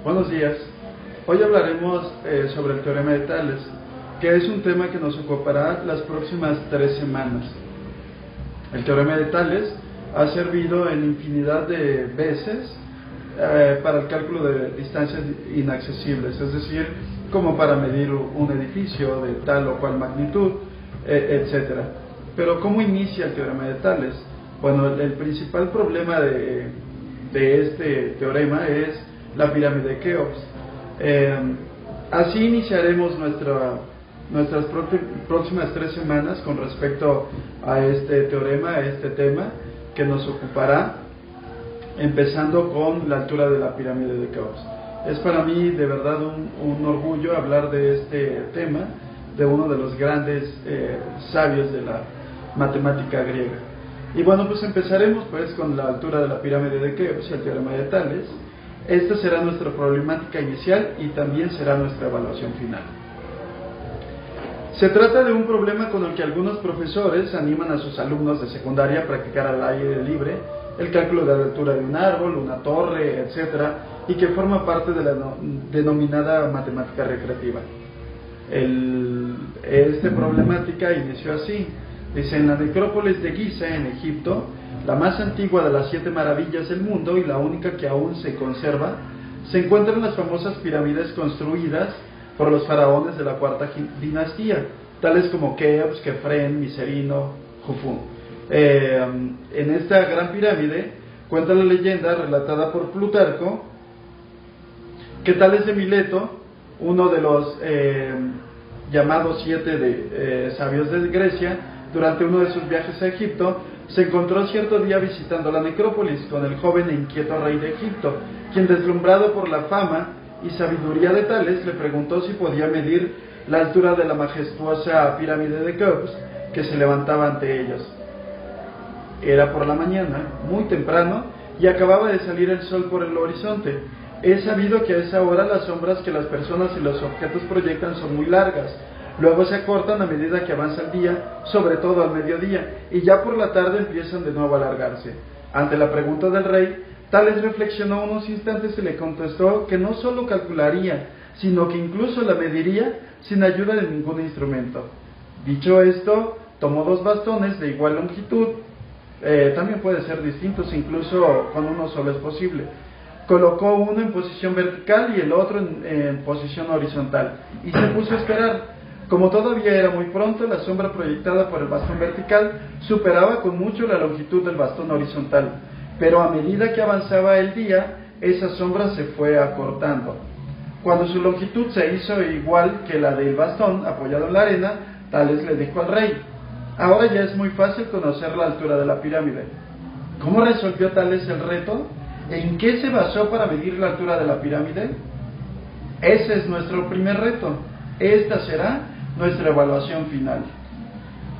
Buenos días. Hoy hablaremos sobre el teorema de Tales, que es un tema que nos ocupará las próximas 3 semanas. El teorema de Tales ha servido en infinidad de veces para el cálculo de distancias inaccesibles, es decir, como para medir un edificio de tal o cual magnitud, etc. Pero ¿cómo inicia el teorema de Tales? Bueno, el principal problema de este teorema es la pirámide de Keops. Así iniciaremos nuestras próximas 3 semanas con respecto a este teorema, a este tema que nos ocupará, empezando con la altura de la pirámide de Keops. Es para mí de verdad un orgullo hablar de este tema, de uno de los grandes sabios de la matemática griega. Y bueno, pues empezaremos pues con la altura de la pirámide de Keops, el teorema de Tales. Esta será nuestra problemática inicial y también será nuestra evaluación final. Se trata de un problema con el que algunos profesores animan a sus alumnos de secundaria a practicar al aire libre el cálculo de la altura de un árbol, una torre, etc., y que forma parte de la denominada matemática recreativa. Esta problemática inició así. Dice: en la necrópolis de Giza, en Egipto, la más antigua de las 7 maravillas del mundo y la única que aún se conserva, se encuentran las famosas pirámides construidas por los faraones de la cuarta dinastía, tales como Keops, Kefren, Micerino, Jufún. En esta gran pirámide cuenta la leyenda relatada por Plutarco que Tales de Mileto, uno de los llamados 7 sabios de Grecia, durante uno de sus viajes a Egipto, se encontró cierto día visitando la necrópolis con el joven e inquieto rey de Egipto, quien, deslumbrado por la fama y sabiduría de Tales, le preguntó si podía medir la altura de la majestuosa pirámide de Keops que se levantaba ante ellos. Era por la mañana, muy temprano, y acababa de salir el sol por el horizonte. Es sabido que a esa hora las sombras que las personas y los objetos proyectan son muy largas. Luego se acortan a medida que avanza el día, sobre todo al mediodía, y ya por la tarde empiezan de nuevo a alargarse. Ante la pregunta del rey, Tales reflexionó unos instantes y le contestó que no solo calcularía, sino que incluso la mediría sin ayuda de ningún instrumento. Dicho esto, tomó 2 bastones de igual longitud, también puede ser distintos, incluso con uno solo es posible. Colocó uno en posición vertical y el otro en posición horizontal, y se puso a esperar. Como todavía era muy pronto, la sombra proyectada por el bastón vertical superaba con mucho la longitud del bastón horizontal, pero a medida que avanzaba el día, esa sombra se fue acortando. Cuando su longitud se hizo igual que la del bastón apoyado en la arena, Tales le dijo al rey: ahora ya es muy fácil conocer la altura de la pirámide. ¿Cómo resolvió Tales el reto? ¿En qué se basó para medir la altura de la pirámide? Ese es nuestro primer reto. Esta será nuestra evaluación final.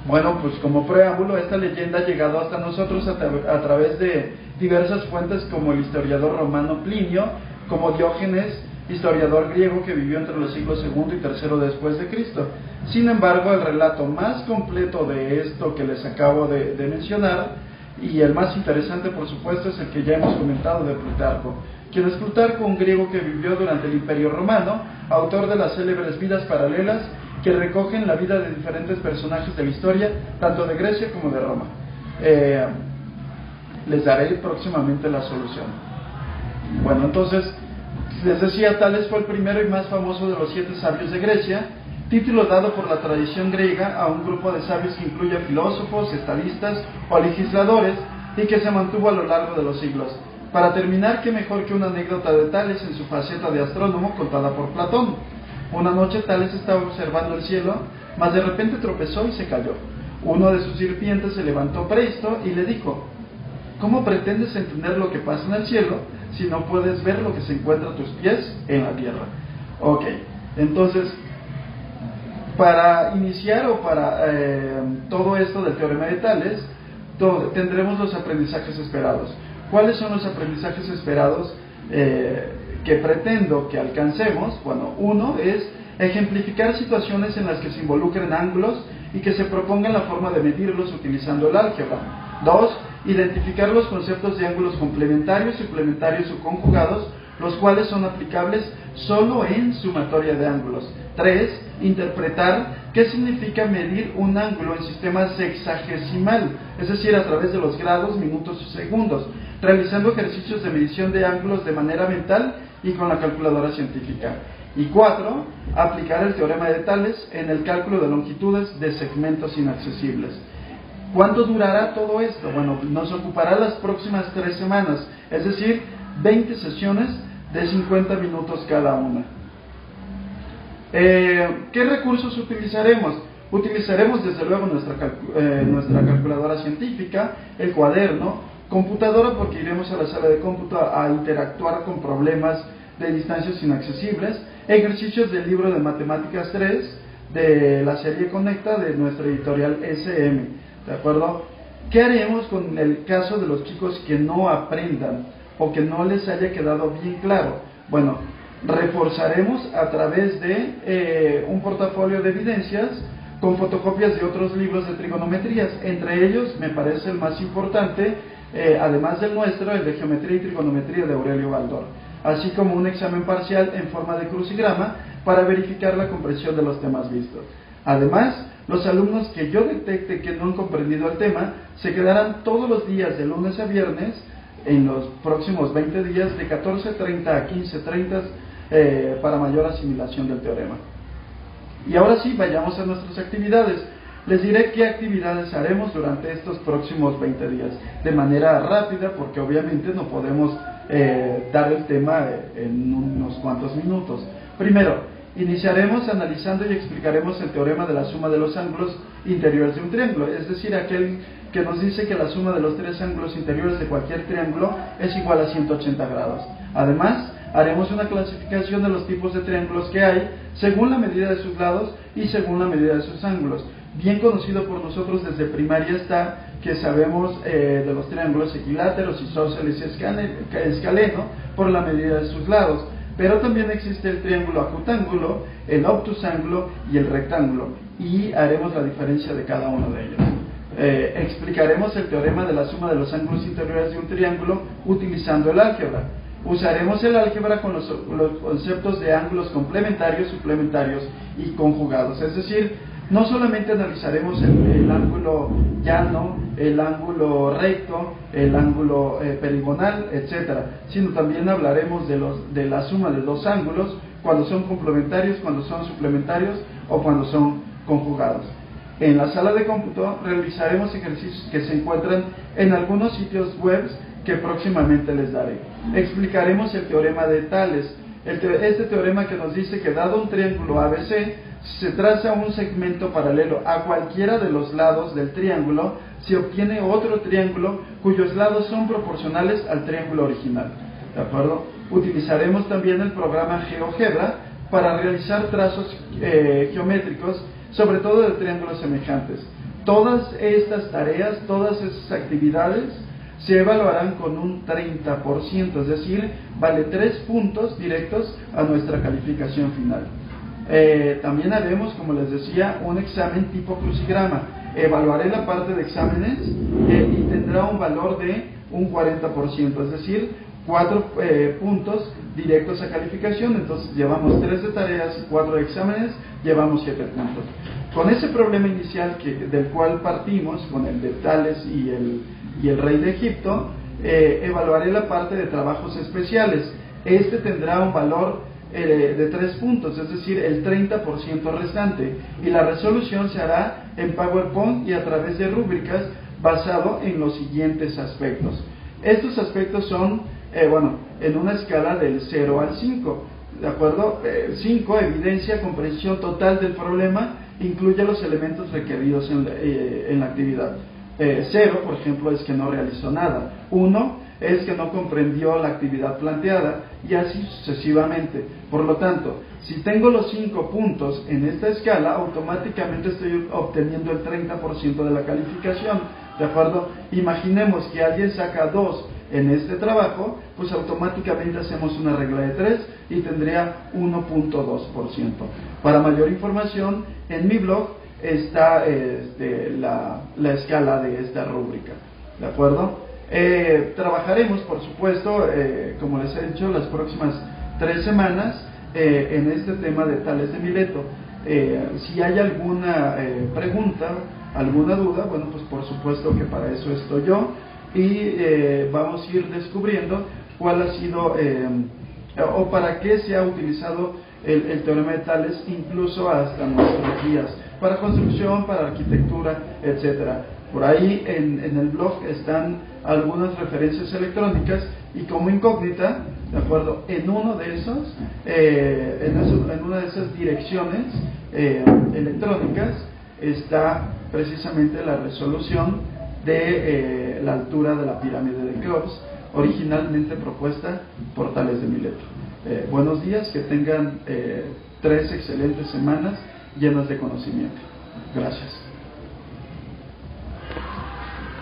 Bueno, pues como preámbulo, esta leyenda ha llegado hasta nosotros a través de diversas fuentes, como el historiador romano Plinio, como Diógenes, historiador griego que vivió entre los siglos II y III después de Cristo. Sin embargo, el relato más completo de esto que les acabo de mencionar, y el más interesante por supuesto, es el que ya hemos comentado, de Plutarco, quien es Plutarco, un griego que vivió durante el Imperio Romano, autor de las célebres vidas paralelas que recogen la vida de diferentes personajes de la historia, tanto de Grecia como de Roma. Les daré próximamente la solución. Bueno, entonces, les decía, Tales fue el primero y más famoso de los 7 sabios de Grecia, título dado por la tradición griega a un grupo de sabios que incluye filósofos, estadistas o legisladores, y que se mantuvo a lo largo de los siglos. Para terminar, qué mejor que una anécdota de Tales en su faceta de astrónomo contada por Platón. Una noche Tales estaba observando el cielo, mas de repente tropezó y se cayó. Uno de sus sirvientes se levantó presto y le dijo: ¿cómo pretendes entender lo que pasa en el cielo si no puedes ver lo que se encuentra a tus pies en la tierra? Ok, entonces, para iniciar o para todo esto del teorema de Tales, tendremos los aprendizajes esperados. ¿Cuáles son los aprendizajes esperados que pretendo que alcancemos? Bueno, uno es ejemplificar situaciones en las que se involucren ángulos y que se proponga la forma de medirlos utilizando el álgebra. 2. Identificar los conceptos de ángulos complementarios, suplementarios o conjugados los cuales son aplicables solo en sumatoria de ángulos. 3. Interpretar qué significa medir un ángulo en sistema sexagesimal, es decir, a través de los grados, minutos y segundos, realizando ejercicios de medición de ángulos de manera mental y con la calculadora científica. Y 4. Aplicar el teorema de Tales en el cálculo de longitudes de segmentos inaccesibles. ¿Cuánto durará todo esto? Bueno, nos ocupará las próximas 3 semanas, es decir, 20 sesiones de 50 minutos cada una. ¿Qué recursos utilizaremos? Utilizaremos desde luego nuestra calculadora científica, el cuaderno, computadora porque iremos a la sala de cómputo a interactuar con problemas de distancias inaccesibles, ejercicios del libro de Matemáticas 3 de la serie Conecta de nuestra editorial SM, ¿de acuerdo? ¿Qué haremos con el caso de los chicos que no aprendan o que no les haya quedado bien claro? Bueno, reforzaremos a través de un portafolio de evidencias con fotocopias de otros libros de trigonometrías. Entre ellos me parece el más importante, además del nuestro, el de Geometría y Trigonometría de Aurelio Baldor, así como un examen parcial en forma de crucigrama para verificar la comprensión de los temas vistos. Además, los alumnos que yo detecte que no han comprendido el tema se quedarán todos los días de lunes a viernes en los próximos 20 días de 14:30 a 15:30 para mayor asimilación del teorema. Y ahora sí, vayamos a nuestras actividades. Les diré qué actividades haremos durante estos próximos 20 días, de manera rápida, porque obviamente no podemos dar el tema en unos cuantos minutos. Primero, iniciaremos analizando y explicaremos el teorema de la suma de los ángulos interiores de un triángulo, es decir, aquel que nos dice que la suma de los 3 ángulos interiores de cualquier triángulo es igual a 180 grados. Además, haremos una clasificación de los tipos de triángulos que hay según la medida de sus lados y según la medida de sus ángulos. Bien conocido por nosotros desde primaria está que sabemos de los triángulos equiláteros, isósceles y escaleno por la medida de sus lados, pero también existe el triángulo acutángulo, el obtusángulo y el rectángulo, y haremos la diferencia de cada uno de ellos. Explicaremos el teorema de la suma de los ángulos interiores de un triángulo utilizando el álgebra. Usaremos el álgebra con los conceptos de ángulos complementarios, suplementarios y conjugados, es decir, no solamente analizaremos el ángulo llano, el ángulo recto, el ángulo perigonal, etc., sino también hablaremos de la suma de dos ángulos, cuando son complementarios, cuando son suplementarios o cuando son conjugados. En la sala de cómputo realizaremos ejercicios que se encuentran en algunos sitios web que próximamente les daré. Explicaremos el teorema de Tales, este teorema que nos dice que dado un triángulo ABC, si se traza un segmento paralelo a cualquiera de los lados del triángulo, se obtiene otro triángulo cuyos lados son proporcionales al triángulo original. ¿De acuerdo? Utilizaremos también el programa GeoGebra para realizar trazos geométricos, sobre todo de triángulos semejantes. Todas estas tareas, todas estas actividades se evaluarán con un 30%, es decir, vale 3 puntos directos a nuestra calificación final. También haremos, como les decía, un examen tipo crucigrama. Evaluaré la parte de exámenes y tendrá un valor de un 40%, es decir, 4 puntos directos a calificación. Entonces llevamos 3 de tareas y 4 de exámenes, llevamos 7 puntos. Con ese problema inicial del cual partimos, con el de Tales y el rey de Egipto, evaluaré la parte de trabajos especiales. Este tendrá un valor de 3 puntos, es decir, el 30% restante, y la resolución se hará en PowerPoint y a través de rúbricas basado en los siguientes aspectos. Estos aspectos son, en una escala del 0 al 5, ¿de acuerdo? 5, evidencia, comprensión total del problema, incluye los elementos requeridos en la actividad. 0, por ejemplo, es que no realizó nada. 1 es que no comprendió la actividad planteada, y así sucesivamente. Por lo tanto, si tengo los 5 puntos en esta escala, automáticamente estoy obteniendo el 30% de la calificación, ¿de acuerdo? Imaginemos que alguien saca 2 en este trabajo, pues automáticamente hacemos una regla de 3 y tendría 1.2%. Para mayor información, en mi blog está la escala de esta rúbrica, ¿de acuerdo? Trabajaremos, por supuesto, como les he dicho, las próximas 3 semanas en este tema de Tales de Mileto. Si hay alguna pregunta, alguna duda, bueno, pues por supuesto que para eso estoy yo, y vamos a ir descubriendo cuál ha sido o para qué se ha utilizado el teorema de Tales, incluso hasta nuestros días, para construcción, para arquitectura, etcétera. Por ahí en el blog están algunas referencias electrónicas, y como incógnita, de acuerdo, en uno de esos, en una de esas direcciones electrónicas está precisamente la resolución de la altura de la pirámide de Keops, originalmente propuesta por Tales de Mileto. Buenos días, que tengan 3 excelentes semanas llenas de conocimiento. Gracias.